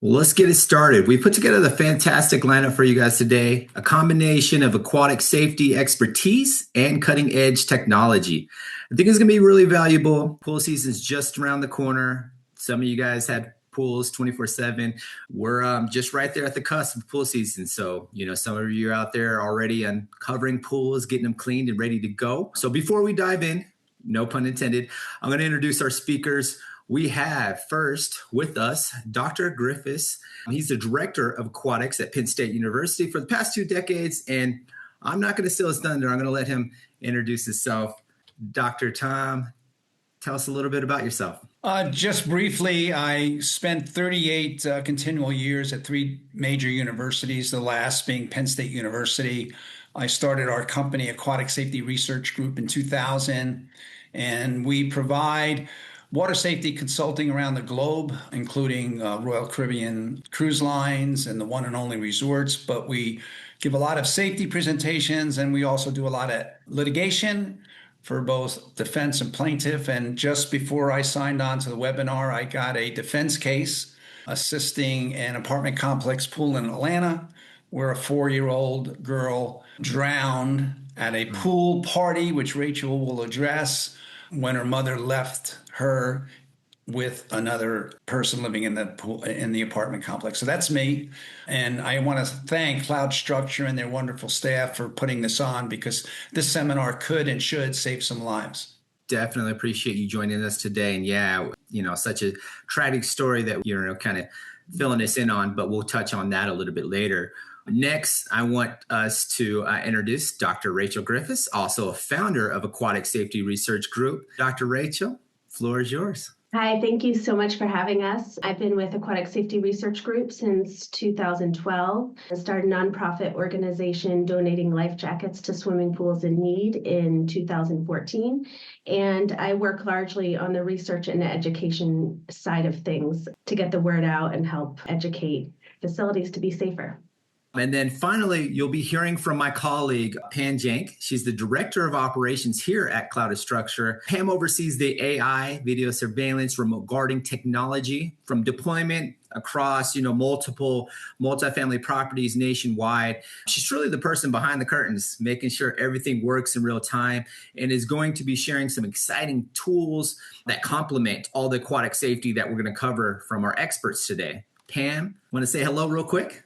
Well, let's get it started. We put together the fantastic lineup for you guys today, a combination of aquatic safety expertise and cutting edge technology. I think it's going to be really valuable. Pool season's just around the corner. Some of you guys have pools 24/7. We're just right there at the cusp of pool season. So, some of you are out there already uncovering pools, getting them cleaned and ready to go. So before we dive in, no pun intended, I'm going to introduce our speakers. We have first with us Dr. Griffiths. He's the director of aquatics at Penn State University for the past 2 decades. And I'm not going to steal his thunder. I'm going to let him introduce himself. Dr. Tom, tell us a little bit about yourself. Just briefly, I spent 38 continual years at three major universities, the last being Penn State University. I started our company, Aquatic Safety Research Group, in 2000, and we provide water safety consulting around the globe, including Royal Caribbean cruise lines and the one and only resorts. But we give a lot of safety presentations, and we also do a lot of litigation for both defense and plaintiff. And just before I signed on to the webinar, I got a defense case assisting an apartment complex pool in Atlanta where a 4-year-old girl drowned at a pool party, which Rachel will address, when her mother left her with another person living in the pool, in the apartment complex. So that's me. And I want to thank Cloud Structure and their wonderful staff for putting this on, because this seminar could and should save some lives. Definitely appreciate you joining us today. And yeah, such a tragic story that you're kind of filling us in on, but we'll touch on that a little bit later. Next, I want us to introduce Dr. Rachel Griffiths, also a founder of Aquatic Safety Research Group. Dr. Rachel, floor is yours. Hi, thank you so much for having us. I've been with Aquatic Safety Research Group since 2012. I started a nonprofit organization donating life jackets to swimming pools in need in 2014. And I work largely on the research and education side of things to get the word out and help educate facilities to be safer. And then finally, you'll be hearing from my colleague, Pam Jank. She's the director of operations here at Cloud Structure. Pam oversees the AI, video surveillance, remote guarding technology from deployment across, multiple multifamily properties nationwide. She's truly the person behind the curtains, making sure everything works in real time, and is going to be sharing some exciting tools that complement all the aquatic safety that we're going to cover from our experts today. Pam, want to say hello real quick?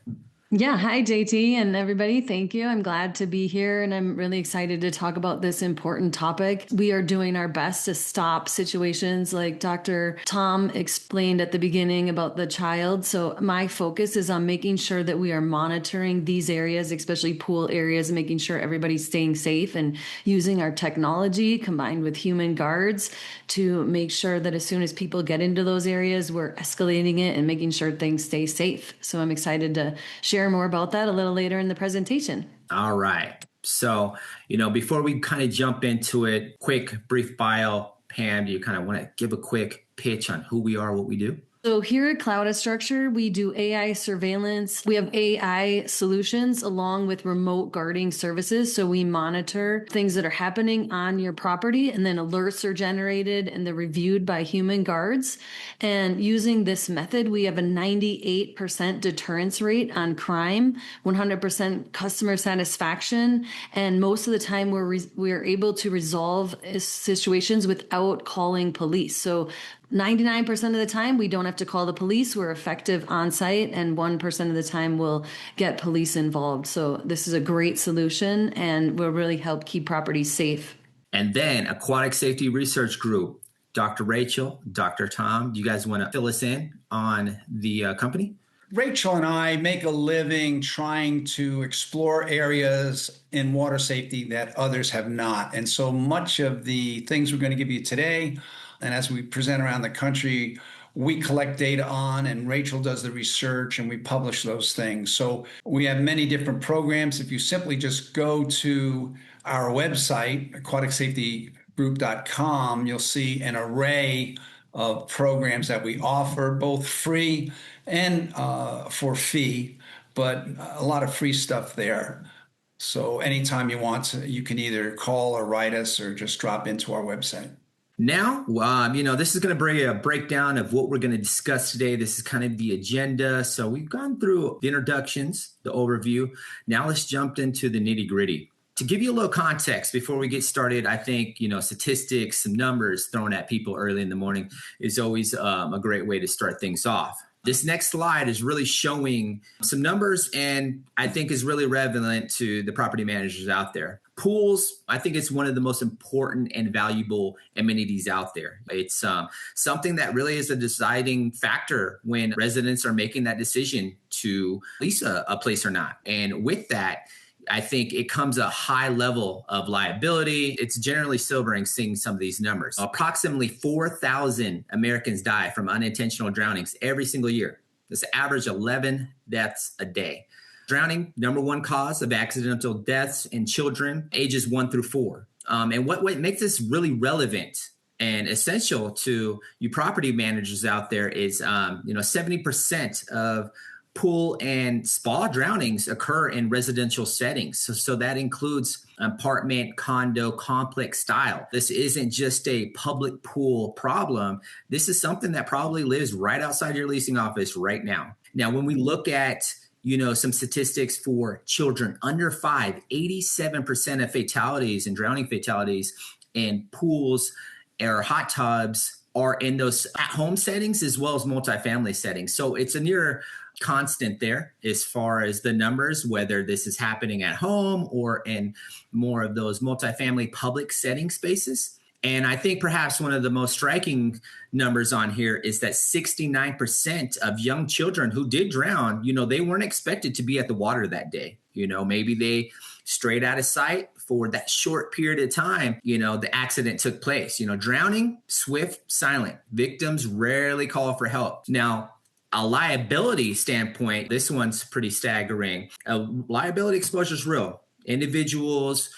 Yeah. Hi, JT and everybody. Thank you. I'm glad to be here, and I'm really excited to talk about this important topic. We are doing our best to stop situations like Dr. Tom explained at the beginning about the child. So my focus is on making sure that we are monitoring these areas, especially pool areas, and making sure everybody's staying safe and using our technology combined with human guards to make sure that as soon as people get into those areas, we're escalating it and making sure things stay safe. So I'm excited to share more about that a little later in the presentation. All right. So, before we kind of jump into it, quick, brief bio. Pam, do you kind of want to give a quick pitch on who we are, what we do? So here at Cloud Structure, we do AI surveillance. We have AI solutions along with remote guarding services. So we monitor things that are happening on your property, and then alerts are generated and they're reviewed by human guards. And using this method, we have a 98% deterrence rate on crime, 100% customer satisfaction. And most of the time we're able to resolve situations without calling police. So 99% of the time, we don't have to call the police. We're effective on site, and 1% of the time we'll get police involved. So this is a great solution and will really help keep properties safe. And then Aquatic Safety Research Group, Dr. Rachel, Dr. Tom, do you guys want to fill us in on the company? Rachel and I make a living trying to explore areas in water safety that others have not. And so much of the things we're going to give you today, and as we present around the country, we collect data on, and Rachel does the research, and we publish those things. So we have many different programs. If you simply just go to our website, aquaticsafetygroup.com, you'll see an array of programs that we offer, both free and for fee, but a lot of free stuff there. So anytime you want to, you can either call or write us or just drop into our website. Now, this is going to bring a breakdown of what we're going to discuss today. This is kind of the agenda. So we've gone through the introductions, the overview. Now let's jump into the nitty gritty. To give you a little context before we get started, I think, statistics, some numbers thrown at people early in the morning is always a great way to start things off. This next slide is really showing some numbers and I think is really relevant to the property managers out there. Pools, I think it's one of the most important and valuable amenities out there. It's something that really is a deciding factor when residents are making that decision to lease a place or not. And with that, I think it comes a high level of liability. It's generally sobering seeing some of these numbers. Approximately 4,000 Americans die from unintentional drownings every single year. That's an average 11 deaths a day. Drowning, number one cause of accidental deaths in children ages 1 through 4. And what makes this really relevant and essential to you property managers out there is, 70% of pool and spa drownings occur in residential settings. So that includes apartment, condo, complex style. This isn't just a public pool problem. This is something that probably lives right outside your leasing office right now. Now, when we look at some statistics for children under 5, 87% of fatalities and drowning fatalities in pools or hot tubs are in those at-home settings as well as multifamily settings. So it's a near constant there as far as the numbers, whether this is happening at home or in more of those multifamily public setting spaces. And I think perhaps one of the most striking numbers on here is that 69% of young children who did drown, they weren't expected to be at the water that day. Maybe they strayed out of sight for that short period of time, the accident took place. Drowning, swift, silent. Victims rarely call for help. Now, a liability standpoint, this one's pretty staggering. Liability exposure is real. Individuals,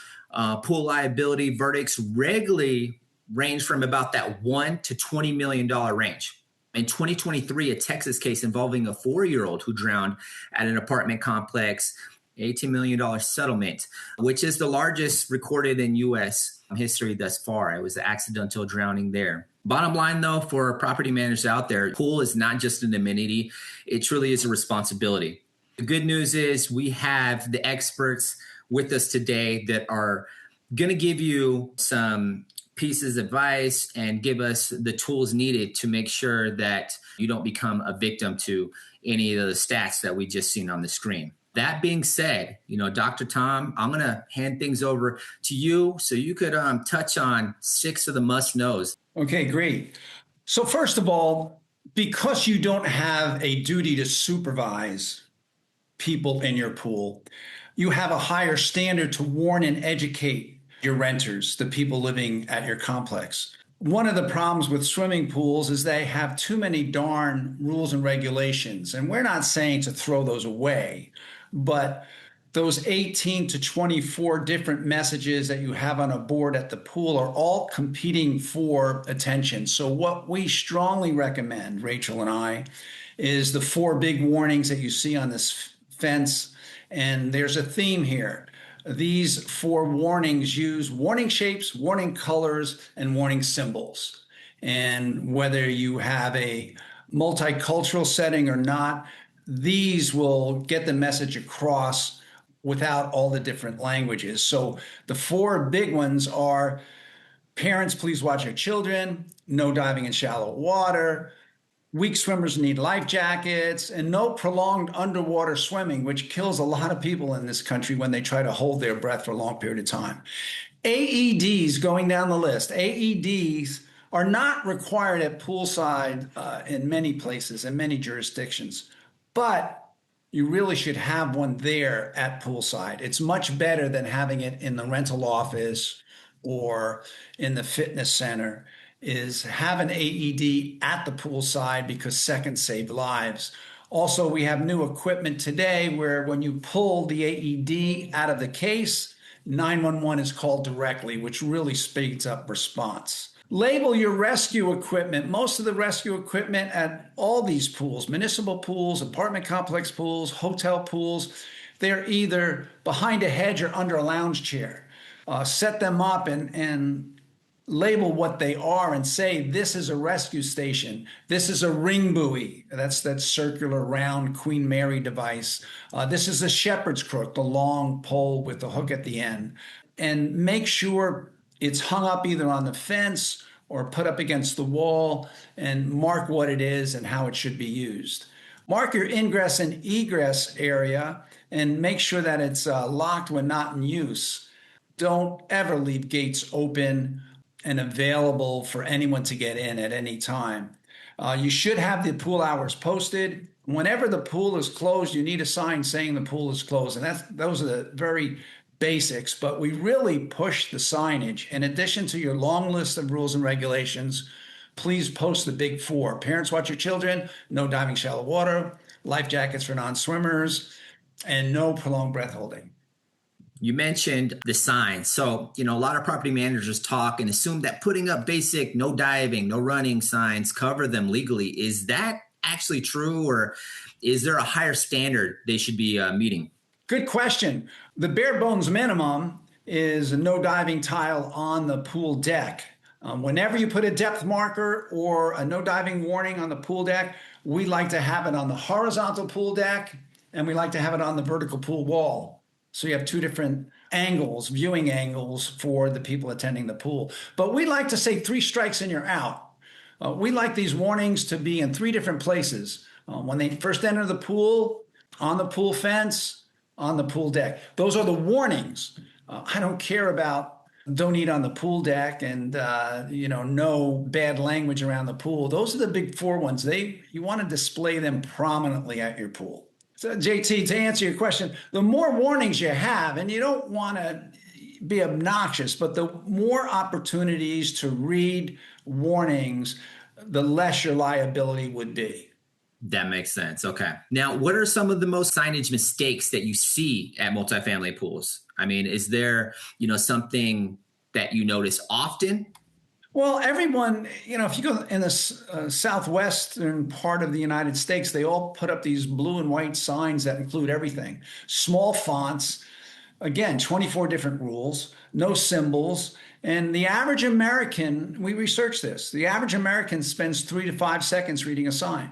pool liability verdicts regularly range from about that $1 to $20 million range. In 2023, a Texas case involving a 4-year-old who drowned at an apartment complex, $18 million settlement, which is the largest recorded in U.S. history thus far. It was an accidental drowning there. Bottom line, though, for property managers out there, pool is not just an amenity. It truly is a responsibility. The good news is we have the experts with us today that are going to give you some pieces of advice and give us the tools needed to make sure that you don't become a victim to any of the stats that we just seen on the screen. That being said, Dr. Tom, I'm going to hand things over to you so you could touch on 6 of the must-knows. Okay, great. So first of all, because you don't have a duty to supervise people in your pool, you have a higher standard to warn and educate your renters, the people living at your complex. One of the problems with swimming pools is they have too many darn rules and regulations. And we're not saying to throw those away, but those 18 to 24 different messages that you have on a board at the pool are all competing for attention. So what we strongly recommend, Rachel and I, is the 4 big warnings that you see on this fence. And there's a theme here. These 4 warnings use warning shapes, warning colors, and warning symbols. And whether you have a multicultural setting or not, these will get the message across without all the different languages. So the 4 big ones are: parents, please watch your children, no diving in shallow water, weak swimmers need life jackets, and no prolonged underwater swimming, which kills a lot of people in this country when they try to hold their breath for a long period of time. AEDs, going down the list, AEDs are not required at poolside in many places and many jurisdictions, but you really should have one there at poolside. It's much better than having it in the rental office or in the fitness center. Is have an AED at the poolside because seconds save lives. Also, we have new equipment today where when you pull the AED out of the case, 911 is called directly, which really speeds up response. Label your rescue equipment. Most of the rescue equipment at all these pools, municipal pools, apartment complex pools, hotel pools, they're either behind a hedge or under a lounge chair. Set them up and label what they are and say, this is a rescue station. This is a ring buoy. That's that circular round Queen Mary device. This is a shepherd's crook, the long pole with the hook at the end. And make sure it's hung up either on the fence or put up against the wall, and mark what it is and how it should be used. Mark your ingress and egress area and make sure that it's locked when not in use. Don't ever leave gates open and available for anyone to get in at any time. You should have the pool hours posted. Whenever the pool is closed, you need a sign saying the pool is closed. And those are the very basics, but we really push the signage. In addition to your long list of rules and regulations, please post the big four. Parents watch your children, no diving shallow water, life jackets for non-swimmers, and no prolonged breath holding. You mentioned the signs. So, a lot of property managers talk and assume that putting up basic no diving, no running signs cover them legally. Is that actually true, or is there a higher standard they should be meeting? Good question. The bare bones minimum is a no diving tile on the pool deck. Whenever you put a depth marker or a no diving warning on the pool deck, we like to have it on the horizontal pool deck, and we like to have it on the vertical pool wall. So you have two different angles, viewing angles for the people attending the pool. But we like to say 3 strikes and you're out. We like these warnings to be in 3 different places. When they first enter the pool, on the pool fence, on the pool deck. Those are the warnings. I don't care about don't eat on the pool deck and no bad language around the pool. Those are the big 4 ones. You want to display them prominently at your pool. So JT, to answer your question, the more warnings you have, and you don't want to be obnoxious, but the more opportunities to read warnings, the less your liability would be. That makes sense. Okay. Now, what are some of the most signage mistakes that you see at multifamily pools? I mean, is there, something that you notice often? Well, everyone, if you go in the southwestern part of the United States, they all put up these blue and white signs that include everything. Small fonts, again, 24 different rules, no symbols. And the average American, we researched this, the average American spends 3 to 5 seconds reading a sign.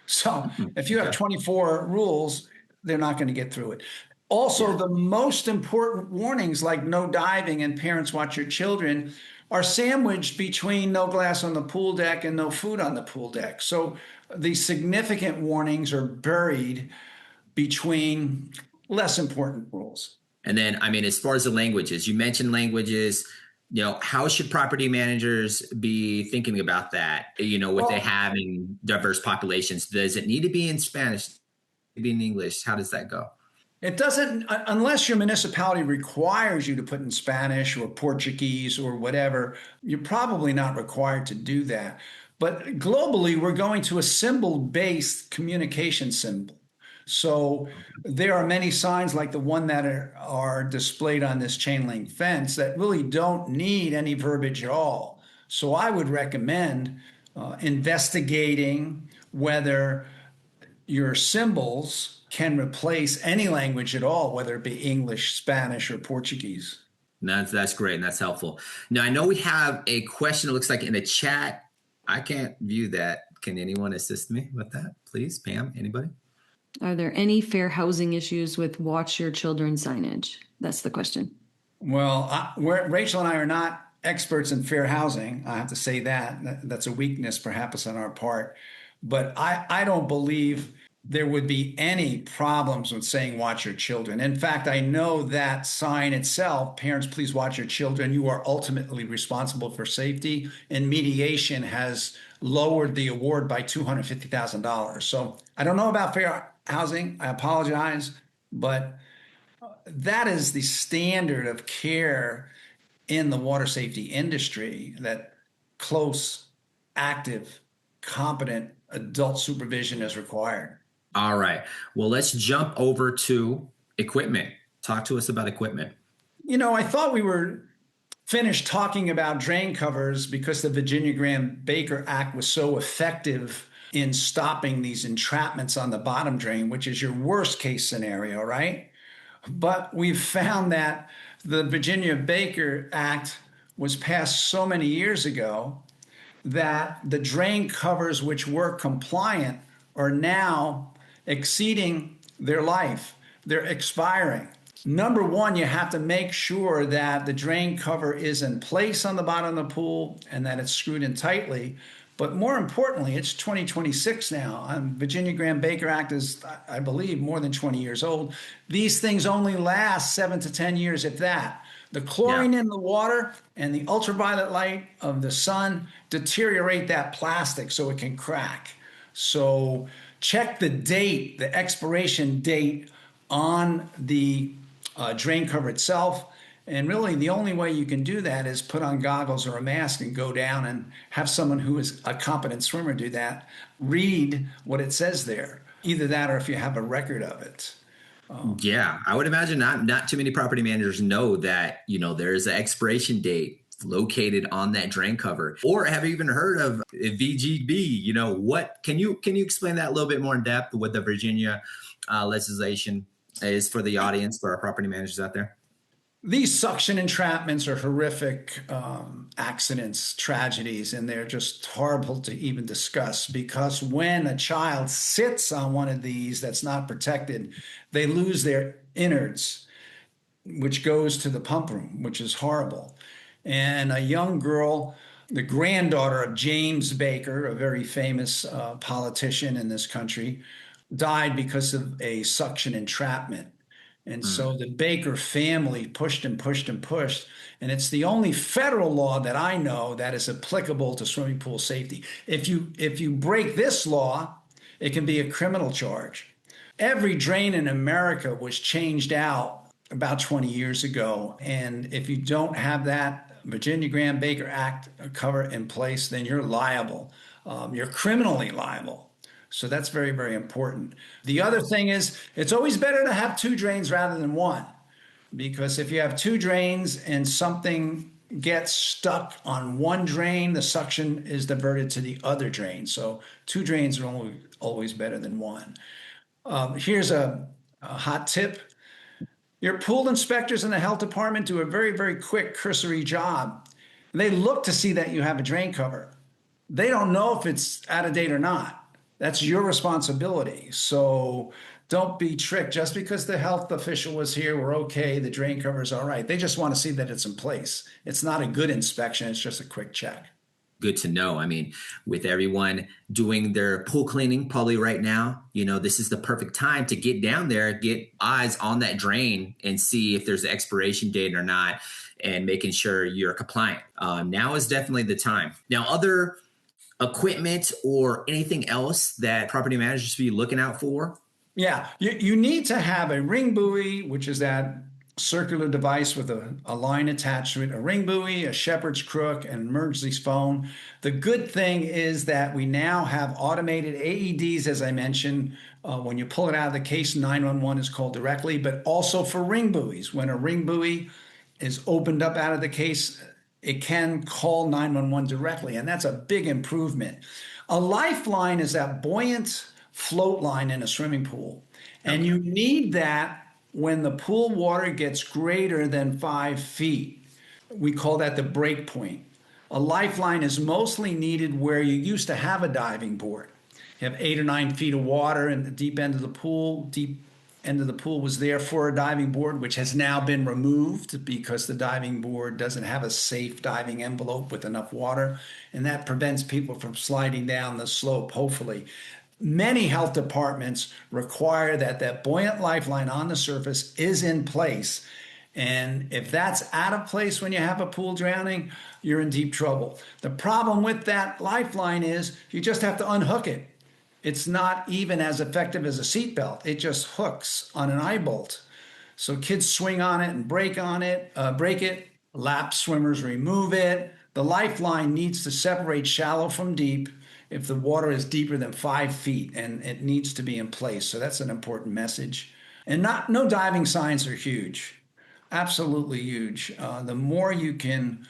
So if you have 24 rules, they're not going to get through it. Also, the most important warnings like no diving and parents watch your children are sandwiched between no glass on the pool deck and no food on the pool deck. So the significant warnings are buried between less important rules. And then, as far as the languages, you mentioned languages. How should property managers be thinking about that? With they having diverse populations, does it need to be in Spanish, be in English? How does that go? It doesn't, unless your municipality requires you to put in Spanish or Portuguese or whatever, you're probably not required to do that. But globally, we're going to a symbol-based communication symbol. So there are many signs like the one that are displayed on this chain link fence that really don't need any verbiage at all. So I would recommend investigating whether your symbols can replace any language at all, whether it be English, Spanish, or Portuguese. That's great, and that's helpful. Now, I know we have a question, it looks like in the chat. I can't view that. Can anyone assist me with that, please? Pam, anybody? Are there any fair housing issues with watch your children signage? That's the question. Well, Rachel and I are not experts in fair housing. I have to say that. That's a weakness perhaps on our part. But I don't believe there would be any problems with saying watch your children. In fact, I know that sign itself, parents, please watch your children. You are ultimately responsible for safety, and mediation has lowered the award by $250,000. So I don't know about fair housing. I apologize, but that is the standard of care in the water safety industry, that close, active, competent adult supervision is required. All right. Well, let's jump over to equipment. Talk to us about equipment. I thought we were finished talking about drain covers because the Virginia Graham-Baker Act was so effective in stopping these entrapments on the bottom drain, which is your worst case scenario, right? But we've found that the Virginia Baker Act was passed so many years ago that the drain covers which were compliant are now exceeding their life. They're expiring. Number one, you have to make sure that the drain cover is in place on the bottom of the pool and that it's screwed in tightly. But more importantly, it's 2026 now. Virginia Graham Baker Act is, I believe, more than 20 years old. These things only last 7 to 10 years, if that. The chlorine in the water and the ultraviolet light of the sun deteriorate that plastic so it can crack. So check the date, the expiration date on the drain cover itself. And really, the only way you can do that is put on goggles or a mask and go down and have someone who is a competent swimmer do that, read what it says there. Either that or if you have a record of it. Yeah, I would imagine not too many property managers know that, there is an expiration date located on that drain cover, or have even heard of VGB. What can you explain that a little bit more in depth, what the Virginia legislation is for the audience, for our property managers out there? These suction entrapments are horrific accidents, tragedies, and they're just horrible to even discuss, because when a child sits on one of these that's not protected, they lose their innards, which goes to the pump room, which is horrible. And a young girl, the granddaughter of James Baker, a very famous politician in this country, died because of a suction entrapment. And so the Baker family pushed and pushed and pushed. And it's the only federal law that I know that is applicable to swimming pool safety. If you break this law, it can be a criminal charge. Every drain in America was changed out about 20 years ago. And if you don't have that Virginia Graham Baker Act cover in place, then you're liable. You're criminally liable. So that's very, very important. The other thing is, it's always better to have two drains rather than one, because if you have two drains and something gets stuck on one drain, the suction is diverted to the other drain. So two drains are always better than one. Here's a hot tip. Your pool inspectors in the health department do a very, very quick, cursory job. They look to see that you have a drain cover. They don't know if it's out of date or not. That's your responsibility. So don't be tricked. Just because the health official was here, we're okay, the drain cover is all right. They just want to see that it's in place. It's not a good inspection. It's just a quick check. Good to know. I mean, with everyone doing their pool cleaning probably right now, this is the perfect time to get down there, get eyes on that drain and see if there's an expiration date or not, and making sure you're compliant. Now is definitely the time. Now, other equipment or anything else that property managers should be looking out for? Yeah, you need to have a ring buoy, which is that circular device with a line attached to it, a ring buoy, a shepherd's crook, and emergency phone. The good thing is that we now have automated AEDs, as I mentioned. When you pull it out of the case, 911 is called directly, but also for ring buoys. When a ring buoy is opened up out of the case, it can call 911 directly, and that's a big improvement. A lifeline is that buoyant float line in a swimming pool, and you need that when the pool water gets greater than 5 feet. We call that the break point. A lifeline is mostly needed where you used to have a diving board. You have 8 or 9 feet of water in the deep end of the pool. Deep end of the pool was there for a diving board, which has now been removed because the diving board doesn't have a safe diving envelope with enough water, and that prevents people from sliding down the slope, hopefully. Many health departments require that buoyant lifeline on the surface is in place. And if that's out of place when you have a pool drowning, you're in deep trouble. The problem with that lifeline is you just have to unhook it. It's not even as effective as a seatbelt. It just hooks on an eye bolt. So kids swing on it and break it. Lap swimmers remove it. The lifeline needs to separate shallow from deep if the water is deeper than 5 feet, and it needs to be in place. So that's an important message. And no diving signs are huge. Absolutely huge. The more you can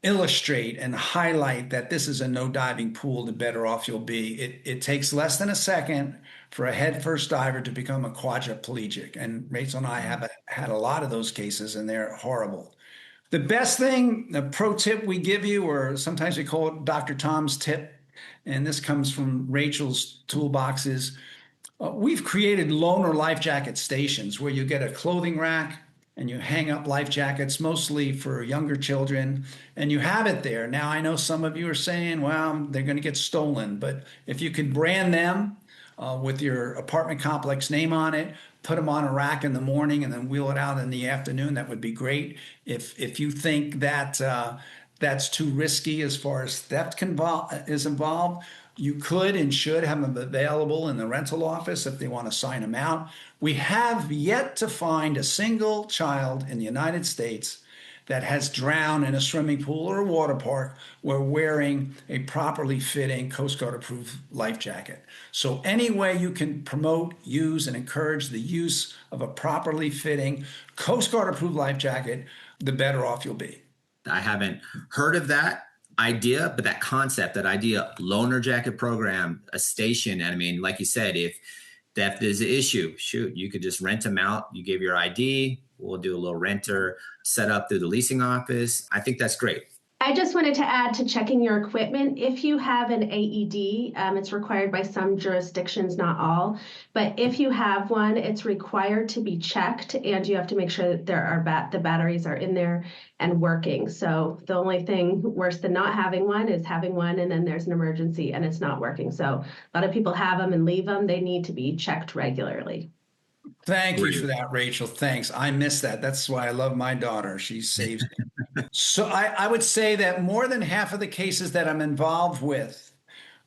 illustrate and highlight that this is a no diving pool, the better off you'll be. It takes less than a second for a head first diver to become a quadriplegic. And Rachel and I have had a lot of those cases, and they're horrible. The best thing, the pro tip we give you, or sometimes we call it Dr. Tom's tip, and this comes from Rachel's toolboxes. We've created loaner life jacket stations where you get a clothing rack and you hang up life jackets, mostly for younger children, and you have it there. Now, I know some of you are saying, well, they're going to get stolen, but if you could brand them with your apartment complex name on it, put them on a rack in the morning and then wheel it out in the afternoon, that would be great. If you think that that's too risky as far as theft is involved, you could and should have them available in the rental office if they want to sign them out. We have yet to find a single child in the United States that has drowned in a swimming pool or a water park where wearing a properly fitting Coast Guard approved life jacket. So any way you can promote, use, and encourage the use of a properly fitting Coast Guard approved life jacket, the better off you'll be. I haven't heard of that idea, but that concept, that idea, loaner jacket program, a station. And I mean, like you said, if theft is an issue, shoot, you could just rent them out. You give your ID, we'll do a little renter set up through the leasing office. I think that's great. I just wanted to add to checking your equipment. If you have an AED, it's required by some jurisdictions, not all. But if you have one, it's required to be checked, and you have to make sure that the batteries are in there and working. So the only thing worse than not having one is having one and then there's an emergency and it's not working. So a lot of people have them and leave them. They need to be checked regularly. Thank you for that, Rachel. Thanks. I miss that. That's why I love my daughter. She saves me. So I would say that more than half of the cases that I'm involved with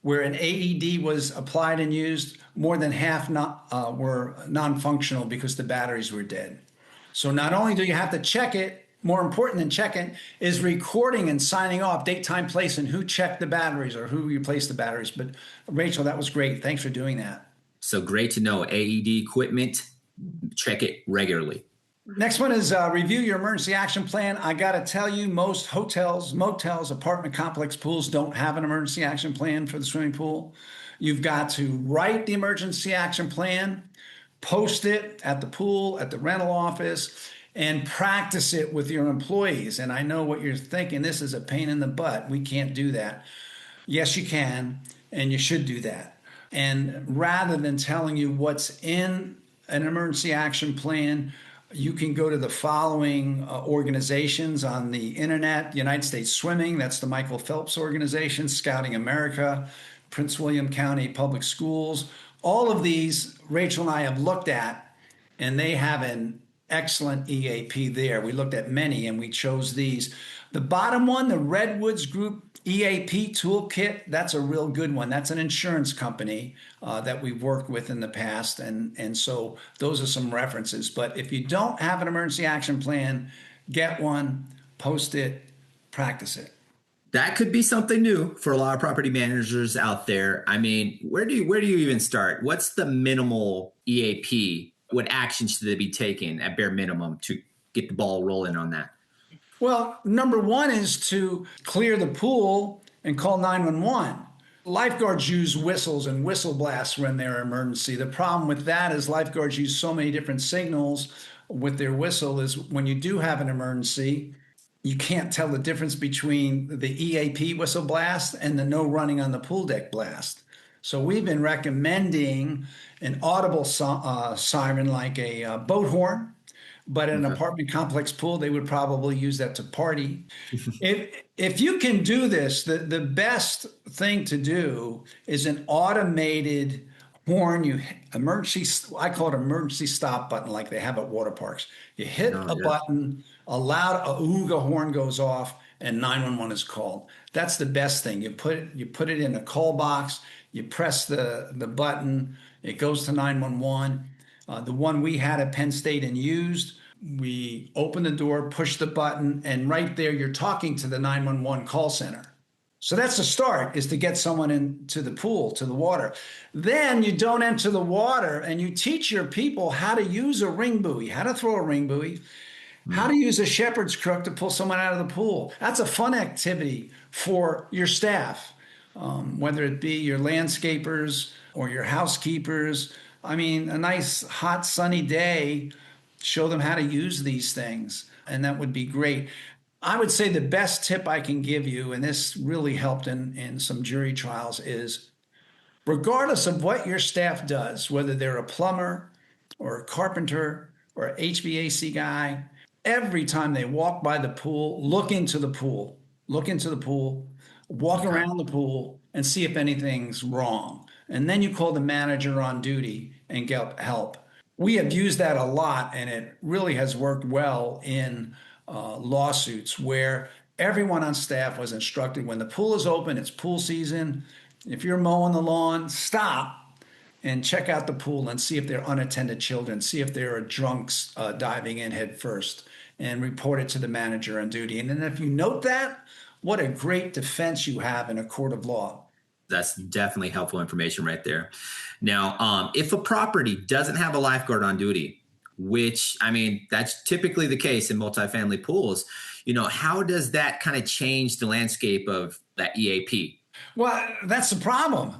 where an AED was applied and used, more than half were non-functional because the batteries were dead. So not only do you have to check it, more important than checking is recording and signing off date, time, place, and who checked the batteries or who replaced the batteries. But Rachel, that was great. Thanks for doing that. So great to know. AED equipment, check it regularly. Next one is review your emergency action plan. I got to tell you, most hotels, motels, apartment complex pools don't have an emergency action plan for the swimming pool. You've got to write the emergency action plan, post it at the pool, at the rental office, and practice it with your employees. And I know what you're thinking, this is a pain in the butt. We can't do that. Yes, you can, and you should do that. And rather than telling you what's in an emergency action plan, you can go to the following organizations on the internet: United States Swimming, that's the Michael Phelps organization; Scouting America; Prince William County Public Schools. All of these, Rachel and I have looked at, and they have an excellent EAP there. We looked at many and we chose these. The bottom one, the Redwoods Group EAP Toolkit, that's a real good one. That's an insurance company that we've worked with in the past. And so those are some references. But if you don't have an emergency action plan, get one, post it, practice it. That could be something new for a lot of property managers out there. I mean, where do you even start? What's the minimal EAP? What actions should they be taking at bare minimum to get the ball rolling on that? Well, number one is to clear the pool and call 911. Lifeguards use whistles and whistle blasts when they're emergency. The problem with that is lifeguards use so many different signals with their whistle is when you do have an emergency, you can't tell the difference between the EAP whistle blast and the no running on the pool deck blast. So we've been recommending an audible siren like a boat horn, but in an apartment complex pool, they would probably use that to party. If you can do this, the best thing to do is an automated horn. I call it emergency stop button like they have at water parks. You hit a button, a loud ooga horn goes off, and 911 is called. That's the best thing. You put it in a call box, you press the button, it goes to 911. The one we had at Penn State and used, we open the door, push the button, and right there you're talking to the 911 call center. So that's the start, is to get someone into the pool, to the water. Then you don't enter the water and you teach your people how to use a ring buoy, how to throw a ring buoy, how to use a shepherd's crook to pull someone out of the pool. That's a fun activity for your staff, whether it be your landscapers or your housekeepers. I mean, a nice hot sunny day, show them how to use these things, and that would be great. I would say the best tip I can give you, and this really helped in some jury trials, is regardless of what your staff does, whether they're a plumber or a carpenter or an HVAC guy, every time they walk by the pool, look into the pool, walk Okay. around the pool, and see if anything's wrong. And then you call the manager on duty and get help. We have used that a lot, and it really has worked well in lawsuits where everyone on staff was instructed when the pool is open, it's pool season. If you're mowing the lawn, stop and check out the pool and see if there are unattended children, see if there are drunks diving in head first, and report it to the manager on duty. And then if you note that, what a great defense you have in a court of law. That's definitely helpful information right there. Now, if a property doesn't have a lifeguard on duty, which, I mean, that's typically the case in multifamily pools, how does that kind of change the landscape of that EAP? Well, that's the problem.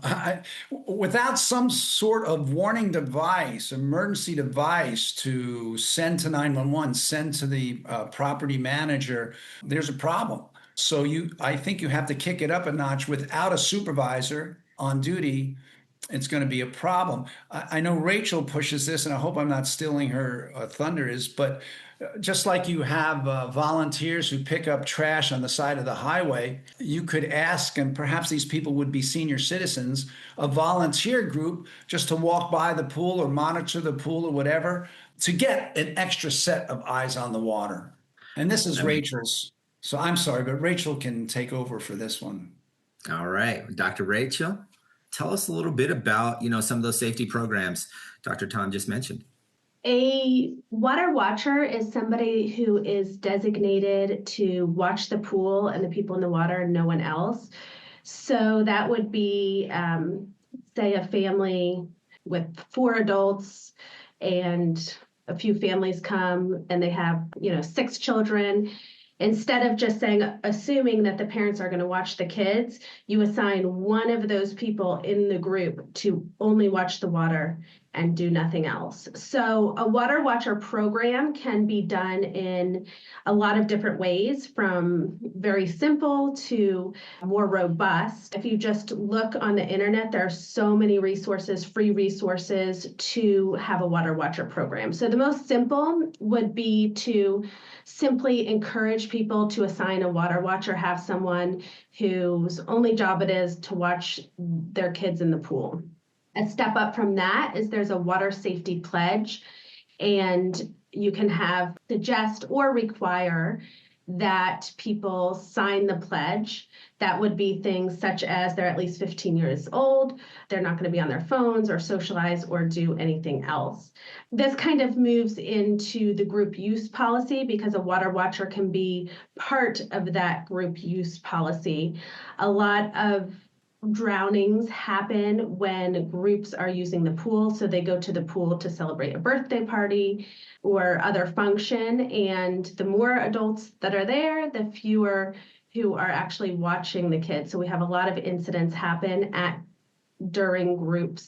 Without some sort of warning device, emergency device to send to 911, send to the property manager, there's a problem. So I think you have to kick it up a notch. Without a supervisor on duty, it's going to be a problem. I know Rachel pushes this, and I hope I'm not stealing her thunder, but just like you have volunteers who pick up trash on the side of the highway, you could ask, and perhaps these people would be senior citizens, a volunteer group just to walk by the pool or monitor the pool or whatever to get an extra set of eyes on the water. And this is Rachel's. So I'm sorry, but Rachel can take over for this one. All right, Dr. Rachel, tell us a little bit about, some of those safety programs Dr. Tom just mentioned. A water watcher is somebody who is designated to watch the pool and the people in the water and no one else. So that would be, say, a family with 4 adults and a few families come and they have, 6 children. Instead of just assuming that the parents are going to watch the kids, you assign one of those people in the group to only watch the water and do nothing else. So a water watcher program can be done in a lot of different ways, from very simple to more robust. If you just look on the internet, there are so many resources, free resources to have a water watcher program. So the most simple would be to simply encourage people to assign a water watcher, have someone whose only job it is to watch their kids in the pool. A step up from that is there's a water safety pledge, and you can suggest or require that people sign the pledge. That would be things such as they're at least 15 years old, they're not going to be on their phones or socialize or do anything else. This kind of moves into the group use policy because a water watcher can be part of that group use policy. A lot of drownings happen when groups are using the pool. So they go to the pool to celebrate a birthday party or other function. And the more adults that are there, the fewer who are actually watching the kids. So we have a lot of incidents happen during group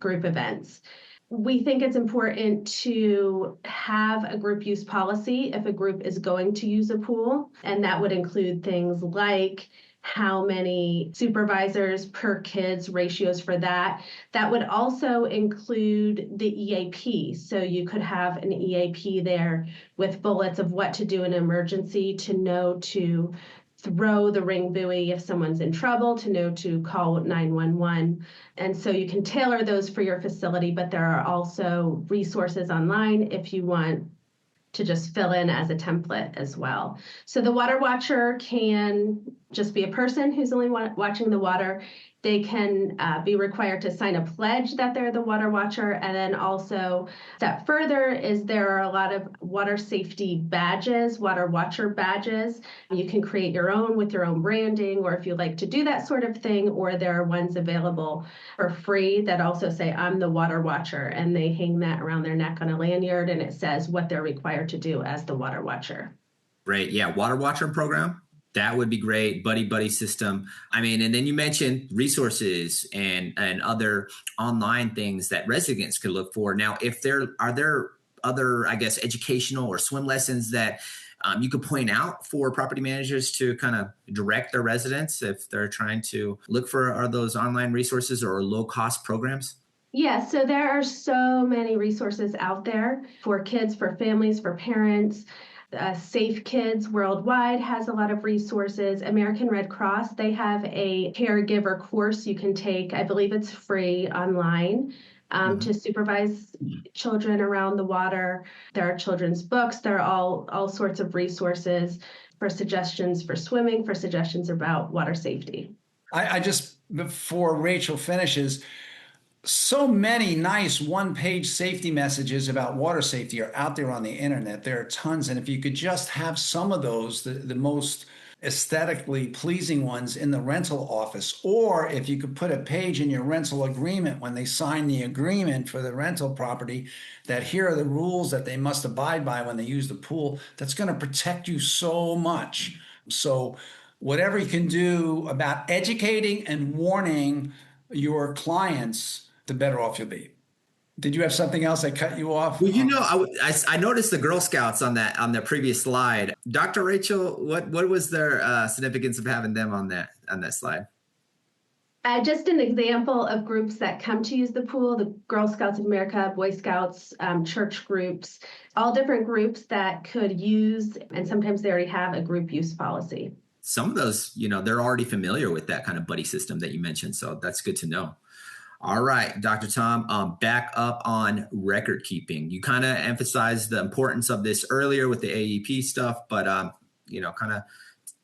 events. We think it's important to have a group use policy if a group is going to use a pool. And that would include things like how many supervisors per kids, ratios for that. That would also include the EAP. So you could have an EAP there with bullets of what to do in an emergency, to know to throw the ring buoy if someone's in trouble, to know to call 911. And so you can tailor those for your facility, but there are also resources online if you want to just fill in as a template as well. So the water watcher can just be a person who's only watching the water. They can be required to sign a pledge that they're the water watcher. And then also, a step further is there are a lot of water safety badges, water watcher badges. You can create your own with your own branding, or if you like to do that sort of thing, or there are ones available for free that also say, I'm the water watcher, and they hang that around their neck on a lanyard, and it says what they're required to do as the water watcher. Great. Yeah. Water watcher program. That would be great. Buddy system. I mean, and then you mentioned resources and other online things that residents could look for. Now, are there other, I guess, educational or swim lessons that you could point out for property managers to kind of direct their residents if they're trying to look for are those online resources or low cost programs? Yes, so there are so many resources out there for kids, for families, for parents. Safe Kids Worldwide has a lot of resources. American Red Cross, they have a caregiver course you can take. I believe it's free online to supervise children around the water. There are children's books. There are all sorts of resources for suggestions for swimming, for suggestions about water safety. I just, before Rachel finishes, so many nice one-page safety messages about water safety are out there on the internet. There are tons. And if you could just have some of those, the most aesthetically pleasing ones in the rental office, or if you could put a page in your rental agreement when they sign the agreement for the rental property, that here are the rules that they must abide by when they use the pool, that's going to protect you so much. So whatever you can do about educating and warning your clients, the better off you'll be. Did you have something else? I cut you off. Well, I noticed the Girl Scouts on the previous slide. Dr. Rachel, what was their significance of having them on that slide? Just an example of groups that come to use the pool: the Girl Scouts of America, Boy Scouts, church groups, all different groups that could use, and sometimes they already have a group use policy. Some of those, they're already familiar with that kind of buddy system that you mentioned, so that's good to know. All right, Dr. Tom, back up on record keeping. You kind of emphasized the importance of this earlier with the AEP stuff, but kind of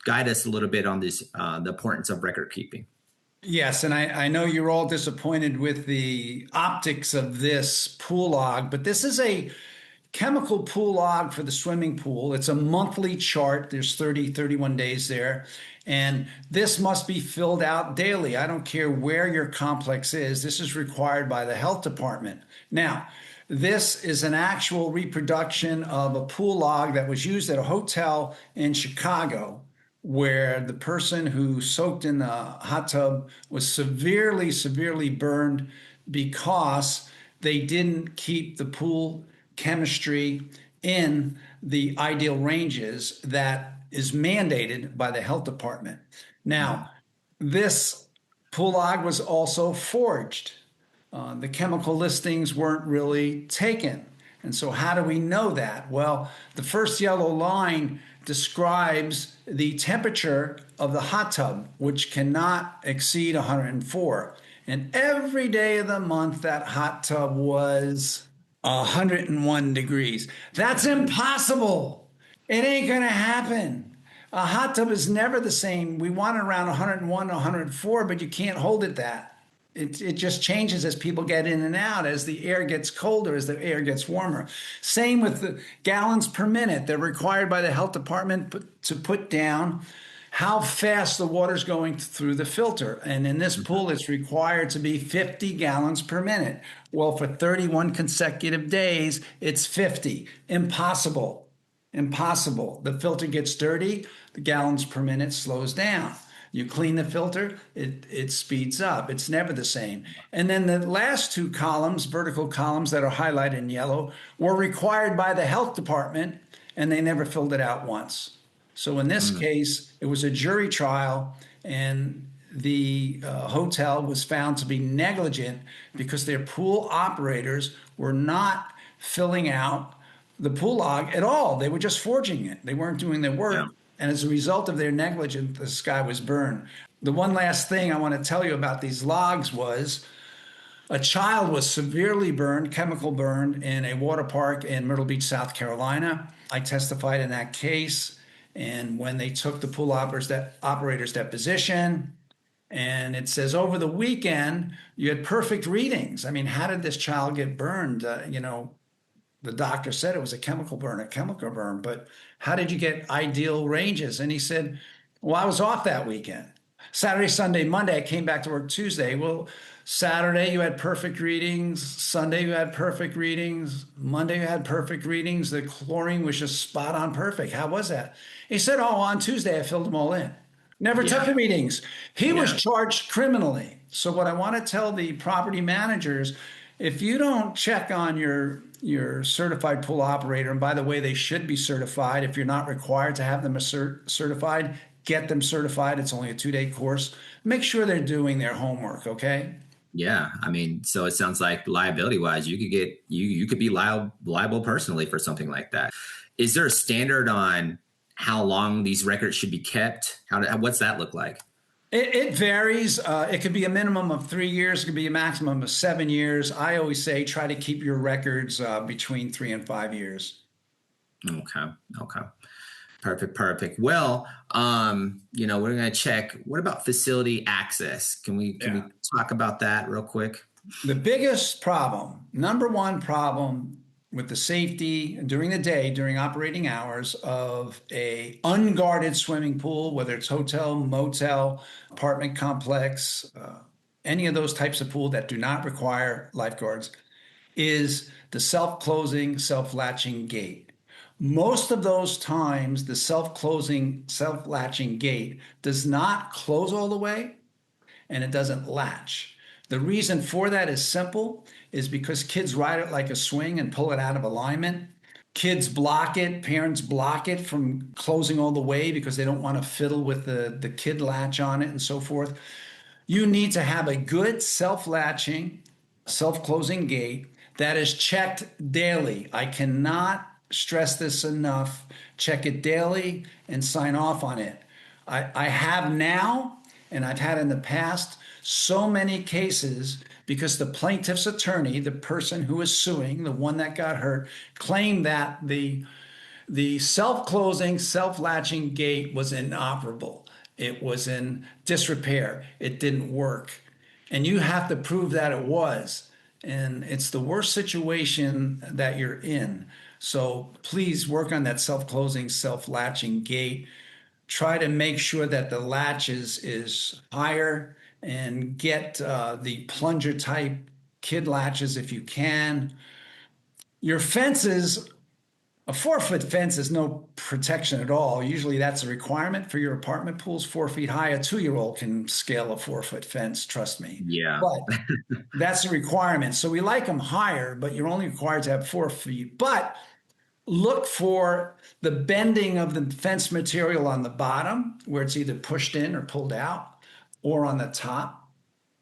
guide us a little bit on this, the importance of record keeping. Yes, and I know you're all disappointed with the optics of this pool log, but this is a chemical pool log for the swimming pool. It's a monthly chart. There's 31 days there. And this must be filled out daily. I don't care where your complex is. This is required by the health department. Now, this is an actual reproduction of a pool log that was used at a hotel in Chicago, where the person who soaked in the hot tub was severely, severely burned because they didn't keep the pool chemistry in the ideal ranges that is mandated by the health department. Now, this pool log was also forged. The chemical listings weren't really taken. And so how do we know that? Well, the first yellow line describes the temperature of the hot tub, which cannot exceed 104. And every day of the month, that hot tub was 101 degrees. That's impossible. It ain't going to happen. A hot tub is never the same. We want it around 101, 104, but you can't hold it that. It just changes as people get in and out, as the air gets colder, as the air gets warmer. Same with the gallons per minute. They're required by the health department to put down how fast the water's going through the filter. And in this pool, it's required to be 50 gallons per minute. Well, for 31 consecutive days, it's 50. Impossible. Impossible. The filter gets dirty, the gallons per minute slows down. You clean the filter, it speeds up. It's never the same. And then the last two columns, vertical columns that are highlighted in yellow, were required by the health department, and they never filled it out once. So in this case, it was a jury trial, and the hotel was found to be negligent because their pool operators were not filling out the pool log at all. They were just forging it. They weren't doing their work. Yeah. And as a result of their negligence, this guy was burned. The one last thing I want to tell you about these logs was a child was severely burned, chemical burned, in a water park in Myrtle Beach, South Carolina. I testified in that case. And when they took the pool operator's deposition, and it says over the weekend, you had perfect readings. I mean, how did this child get burned? The doctor said it was a chemical burn, but how did you get ideal ranges? And he said, well, I was off that weekend. Saturday, Sunday, Monday, I came back to work Tuesday. Well, Saturday you had perfect readings. Sunday you had perfect readings. Monday you had perfect readings. The chlorine was just spot on perfect. How was that? He said, oh, on Tuesday I filled them all in. Never took the readings. He was charged criminally. So what I want to tell the property managers, if you don't check on your your certified pool operator. And by the way, they should be certified. If you're not required to have them certified, get them certified. It's only a 2-day course. Make sure they're doing their homework, okay? Yeah, I mean, so it sounds like liability wise, you could get you could be liable personally for something like that. Is there a standard on how long these records should be kept? What's that look like? It varies. It could be a minimum of 3 years. It could be a maximum of 7 years. I always say try to keep your records between 3 and 5 years. Okay. Okay. Perfect. Well, we're going to check. What about facility access? Can we talk about that real quick? The biggest problem, number one problem with the safety during the day, during operating hours of a unguarded swimming pool, whether it's hotel, motel, apartment complex, any of those types of pool that do not require lifeguards, is the self-closing, self-latching gate. Most of those times, the self-closing, self-latching gate does not close all the way and it doesn't latch. The reason for that is simple, is because kids ride it like a swing and pull it out of alignment. Kids block it, parents block it from closing all the way because they don't want to fiddle with the kid latch on it and so forth. You need to have a good self-latching, self-closing gate that is checked daily. I cannot stress this enough. Check it daily and sign off on it. I have now, and I've had in the past, so many cases because the plaintiff's attorney, the person who is suing, the one that got hurt, claimed that the self-closing, self-latching gate was inoperable. It was in disrepair. It didn't work. And you have to prove that it was. And it's the worst situation that you're in. So please work on that self-closing, self-latching gate. Try to make sure that the latch is higher and get the plunger type kid latches if you can. Your fences, a 4-foot fence is no protection at all. Usually that's a requirement for your apartment pools, 4 feet high. A 2-year-old can scale a 4-foot fence, trust me. Yeah. But that's a requirement. So we like them higher, but you're only required to have 4 feet. But look for the bending of the fence material on the bottom, where it's either pushed in or pulled out, or on the top,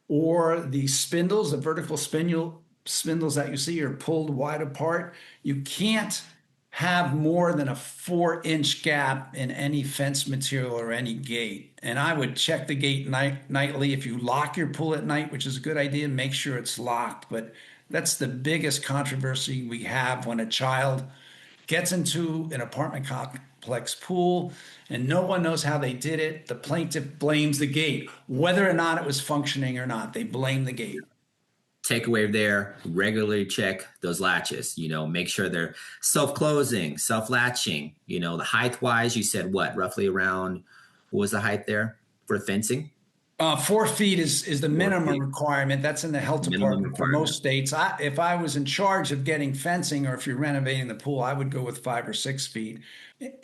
or the spindles, the vertical spindles that you see are pulled wide apart. You can't have more than a 4-inch gap in any fence material or any gate. And I would check the gate nightly. If you lock your pool at night, which is a good idea, make sure it's locked. But that's the biggest controversy we have when a child gets into an apartment complex pool and no one knows how they did it. The plaintiff blames the gate, whether or not it was functioning or not. They blame the gate. Takeaway there, regularly check those latches, make sure they're self-closing, self-latching, the height wise, you said what, roughly around, what was the height there for fencing? 4 feet is the minimum requirement. That's in the health department for most states. If I was in charge of getting fencing, or if you're renovating the pool, I would go with 5 or 6 feet.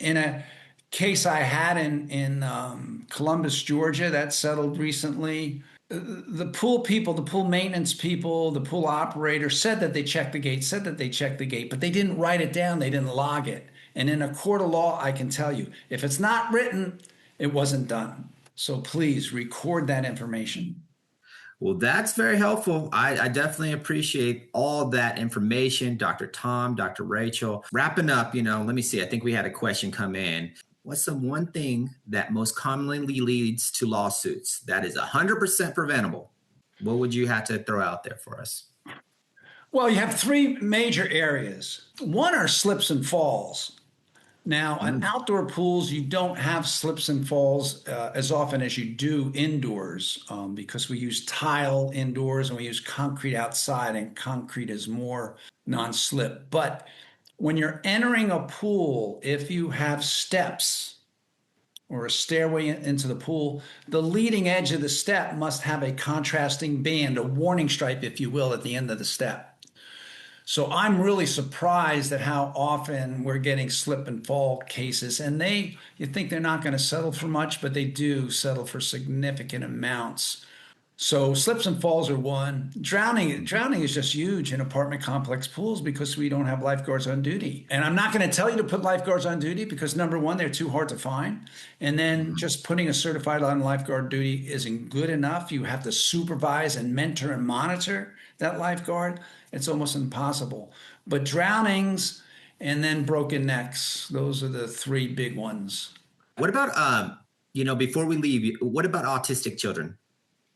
In a case I had in Columbus, Georgia, that settled recently, the pool people, the pool maintenance people, the pool operator said that they checked the gate, but they didn't write it down. They didn't log it. And in a court of law, I can tell you, if it's not written, it wasn't done. So please record that information. Well, that's very helpful. I definitely appreciate all that information, Dr. Tom, Dr. Rachel. Wrapping up, let me see. I think we had a question come in. What's the one thing that most commonly leads to lawsuits that is 100% preventable? What would you have to throw out there for us? Well, you have 3 major areas. One are slips and falls. Now, in outdoor pools, you don't have slips and falls as often as you do indoors because we use tile indoors and we use concrete outside, and concrete is more non-slip. But when you're entering a pool, if you have steps or a stairway into the pool, the leading edge of the step must have a contrasting band, a warning stripe, if you will, at the end of the step. So I'm really surprised at how often we're getting slip and fall cases. And you think they're not going to settle for much, but they do settle for significant amounts. So slips and falls are one. Drowning is just huge in apartment complex pools because we don't have lifeguards on duty. And I'm not going to tell you to put lifeguards on duty because number one, they're too hard to find. And then just putting a certified on lifeguard duty isn't good enough. You have to supervise and mentor and monitor that lifeguard. It's almost impossible. But drownings and then broken necks, those are the three big ones. What about, before we leave, what about autistic children?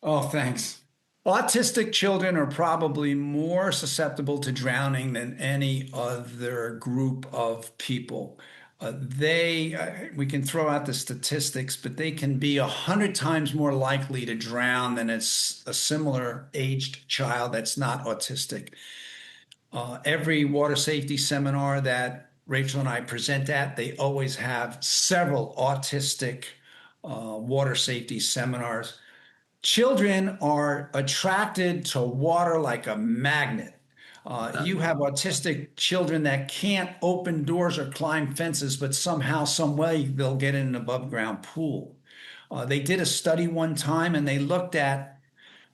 Oh, thanks. Autistic children are probably more susceptible to drowning than any other group of people. We can throw out the statistics, but they can be 100 times more likely to drown than a similar aged child that's not autistic. Every water safety seminar that Rachel and I present at, they always have several autistic water safety seminars. Children are attracted to water like a magnet. You have autistic children that can't open doors or climb fences, but somehow, some way, they'll get in an above ground pool. They did a study one time and they looked at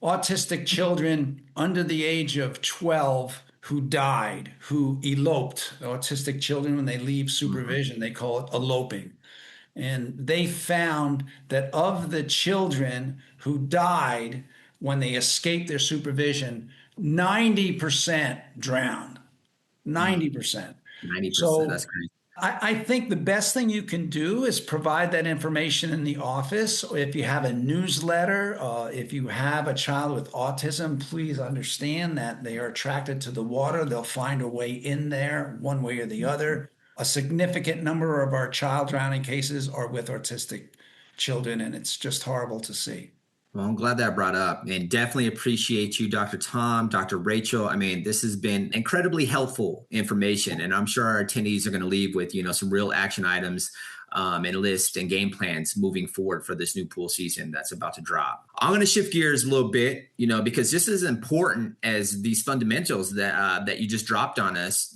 autistic children under the age of 12 who died, who eloped. Autistic children, when they leave supervision, they call it eloping. And they found that of the children who died when they escaped their supervision, 90% drowned. 90%. 90%. So That's crazy. I think the best thing you can do is provide that information in the office. If you have a newsletter, if you have a child with autism, please understand that they are attracted to the water. They'll find a way in there one way or the other. A significant number of our child drowning cases are with autistic children, and it's just horrible to see. Well, I'm glad that brought up and definitely appreciate you, Dr. Tom, Dr. Rachel. I mean, this has been incredibly helpful information, and I'm sure our attendees are going to leave with, some real action items and lists and game plans moving forward for this new pool season that's about to drop. I'm going to shift gears a little bit, because just as important as these fundamentals that you just dropped on us,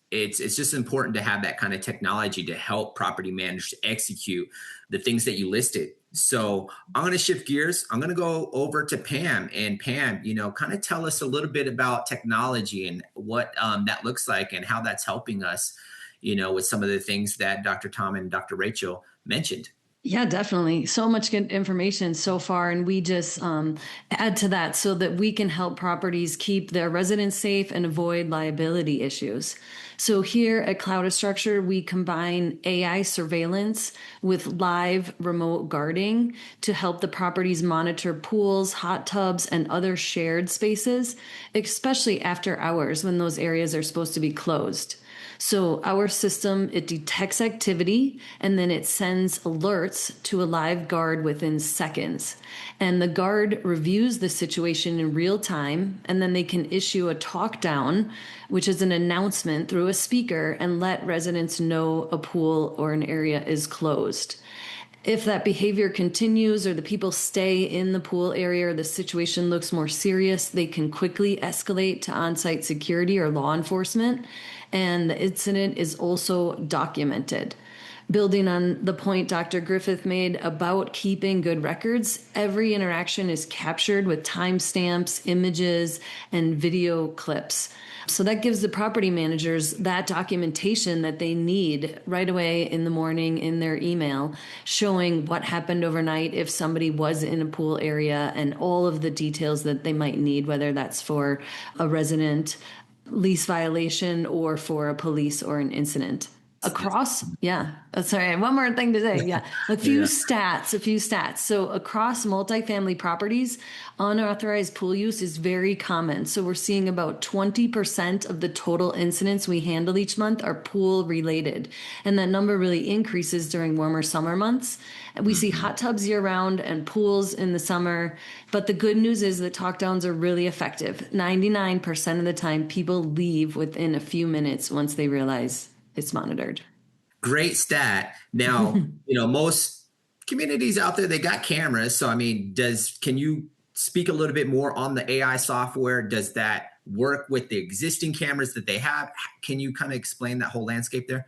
it's just important to have that kind of technology to help property managers execute the things that you listed. So I'm going to shift gears. I'm going to go over to Pam. And Pam, kind of tell us a little bit about technology and what that looks like and how that's helping us, with some of the things that Dr. Tom and Dr. Rachel mentioned. Yeah, definitely. So much good information so far. And we just add to that so that we can help properties keep their residents safe and avoid liability issues. So here at Cloud Structure, we combine AI surveillance with live remote guarding to help the properties monitor pools, hot tubs, and other shared spaces, especially after hours when those areas are supposed to be closed. So our system, it detects activity and then it sends alerts to a live guard within seconds. And the guard reviews the situation in real time, and then they can issue a talk down, which is an announcement through a speaker, and let residents know a pool or an area is closed. If that behavior continues or the people stay in the pool area or the situation looks more serious, they can quickly escalate to on-site security or law enforcement. And the incident is also documented. Building on the point Dr. Griffith made about keeping good records, every interaction is captured with timestamps, images, and video clips. So that gives the property managers that documentation that they need right away in the morning in their email, showing what happened overnight if somebody was in a pool area and all of the details that they might need, whether that's for a resident lease violation or for a police or an incident. Across, sorry, one more thing to say. Yeah, a few stats. So across multifamily properties, unauthorized pool use is very common. So we're seeing about 20% of the total incidents we handle each month are pool related. And that number really increases during warmer summer months. We see hot tubs year round and pools in the summer. But the good news is that talk downs are really effective. 99% of the time, people leave within a few minutes once they realize it's monitored. Great stat. Now, most communities out there, they got cameras. So, I mean, can you speak a little bit more on the AI software? Does that work with the existing cameras that they have? Can you kind of explain that whole landscape there?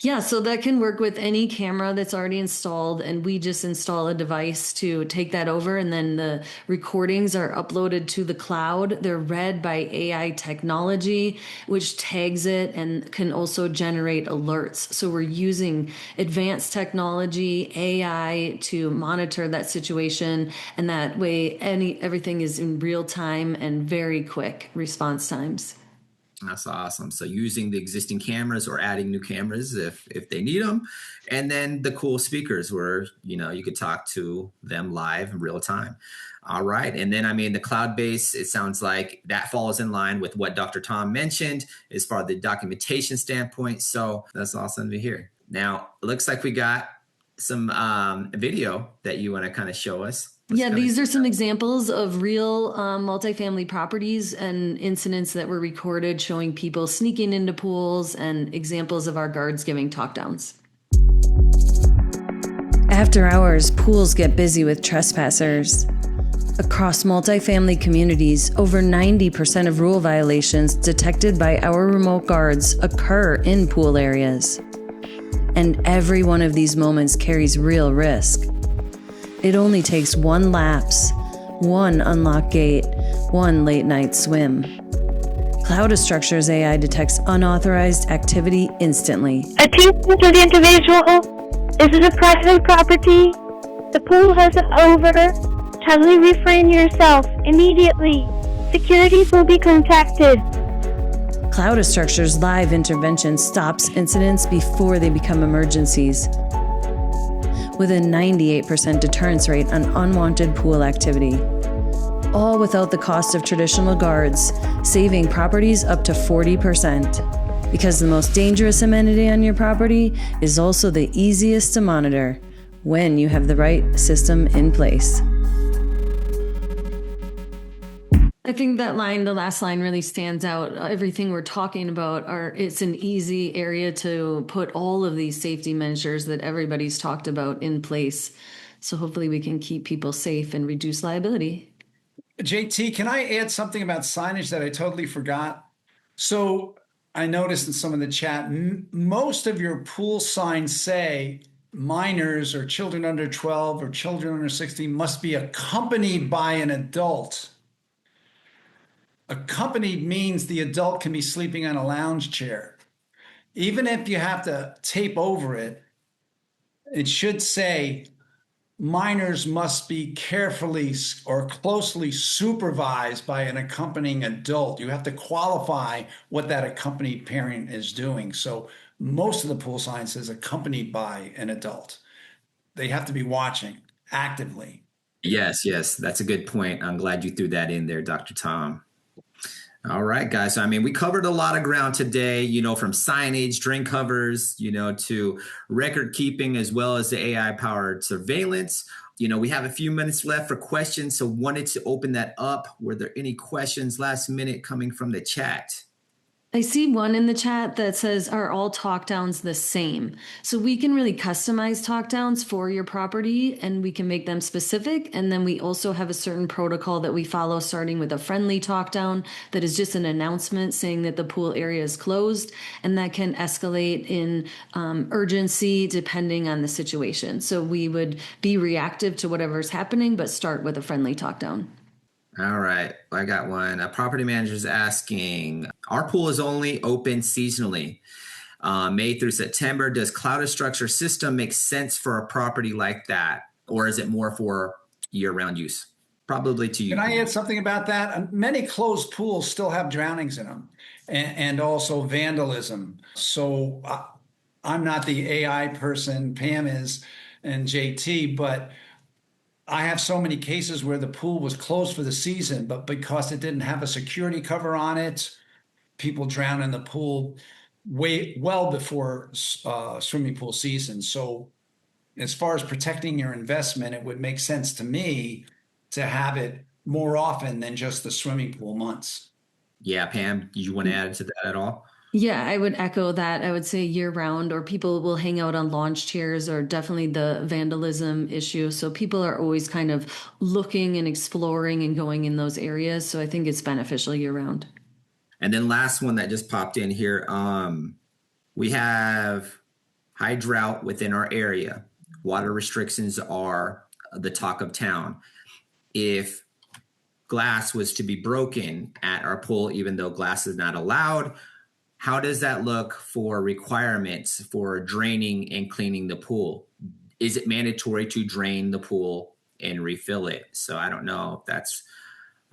Yeah, so that can work with any camera that's already installed, and we just install a device to take that over, and then the recordings are uploaded to the cloud. They're read by AI technology, which tags it and can also generate alerts. So we're using advanced technology, AI, to monitor that situation, and that way everything is in real time and very quick response times. That's awesome. So using the existing cameras or adding new cameras if they need them, and then the cool speakers where you could talk to them live in real time. All right, and then the cloud base. It sounds like that falls in line with what Dr. Tom mentioned as far as the documentation standpoint. So that's awesome to hear. Now it looks like we got some video that you want to kind of show us. Yeah, these are some examples of real multifamily properties and incidents that were recorded showing people sneaking into pools and examples of our guards giving talk downs. After hours, pools get busy with trespassers. Across multifamily communities, over 90% of rule violations detected by our remote guards occur in pool areas. And every one of these moments carries real risk. It only takes one lapse, one unlocked gate, one late night swim. Cloudastructure's AI detects unauthorized activity instantly. Attention to the individual. This is a private property. The pool has an over. Kindly refrain yourself immediately. Security will be contacted. Cloudastructure's live intervention stops incidents before they become emergencies, with a 98% deterrence rate on unwanted pool activity. All without the cost of traditional guards, saving properties up to 40%. Because the most dangerous amenity on your property is also the easiest to monitor when you have the right system in place. I think that line, the last line, really stands out. Everything we're talking about it's an easy area to put all of these safety measures that everybody's talked about in place. So hopefully we can keep people safe and reduce liability. JT, can I add something about signage that I totally forgot? So I noticed in some of the chat, most of your pool signs say minors or children under 12 or children under 16 must be accompanied by an adult. Accompanied means the adult can be sleeping on a lounge chair. Even if you have to tape over it, it should say minors must be carefully or closely supervised by an accompanying adult. You have to qualify what that accompanied parent is doing. So most of the pool sign says accompanied by an adult. They have to be watching actively. Yes, that's a good point. I'm glad you threw that in there, Dr. Tom. All right, guys. So, we covered a lot of ground today, from signage, drain covers, to record keeping, as well as the AI powered surveillance. We have a few minutes left for questions. So wanted to open that up. Were there any questions last minute coming from the chat? I see one in the chat that says, are all talk downs the same? So we can really customize talk downs for your property and we can make them specific. And then we also have a certain protocol that we follow, starting with a friendly talk down that is just an announcement saying that the pool area is closed, and that can escalate in urgency depending on the situation. So we would be reactive to whatever's happening, but start with a friendly talk down. All right, I got one. A property manager is asking, our pool is only open seasonally, May through September. Does Cloudastructure system make sense for a property like that? Or is it more for year-round use? Probably to you. Can I add something about that? Many closed pools still have drownings in them and also vandalism. So I'm not the AI person, Pam is, and JT, but I have so many cases where the pool was closed for the season, but because it didn't have a security cover on it, people drown in the pool well before swimming pool season. So as far as protecting your investment, it would make sense to me to have it more often than just the swimming pool months. Yeah, Pam, do you want to add to that at all? Yeah, I would echo that. I would say year round, or people will hang out on launch chairs, or definitely the vandalism issue. So people are always kind of looking and exploring and going in those areas. So I think it's beneficial year round. And then last one that just popped in here. We have high drought within our area. Water restrictions are the talk of town. If glass was to be broken at our pool, even though glass is not allowed, how does that look for requirements for draining and cleaning the pool? Is it mandatory to drain the pool and refill it? So I don't know if that's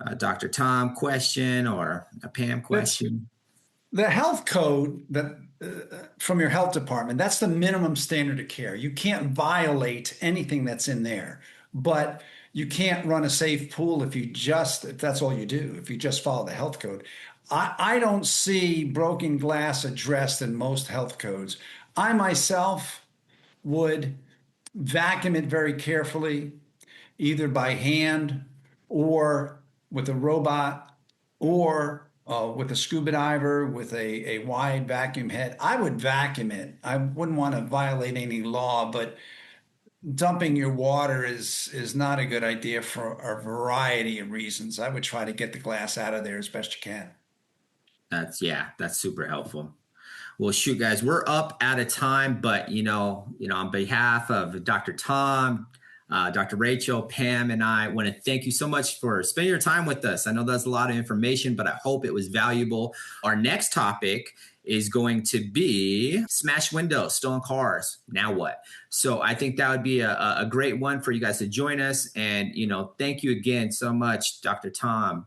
a Dr. Tom question or a Pam question. The health code that from your health department, that's the minimum standard of care. You can't violate anything that's in there, but you can't run a safe pool if that's all you do, if you just follow the health code. I don't see broken glass addressed in most health codes. I myself would vacuum it very carefully, either by hand or with a robot or with a scuba diver with a wide vacuum head. I would vacuum it. I wouldn't want to violate any law, but dumping your water is not a good idea for a variety of reasons. I would try to get the glass out of there as best you can. That's super helpful. Well, shoot, guys, we're up out of time, but on behalf of Dr. Tom, Dr. Rachel, Pam, and I want to thank you so much for spending your time with us. I know that's a lot of information, but I hope it was valuable. Our next topic is going to be smashed windows, stolen cars. Now what? So I think that would be a great one for you guys to join us. And, thank you again so much, Dr. Tom,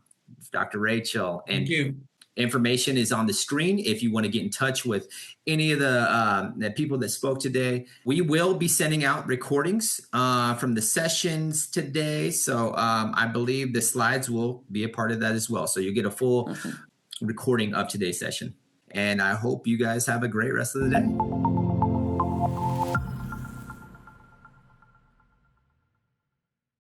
Dr. Rachel. And thank you. Information is on the screen if you want to get in touch with any of the people that spoke today. We will be sending out recordings from the sessions today. So I believe the slides will be a part of that as well. So you get a full recording of today's session. And I hope you guys have a great rest of the day.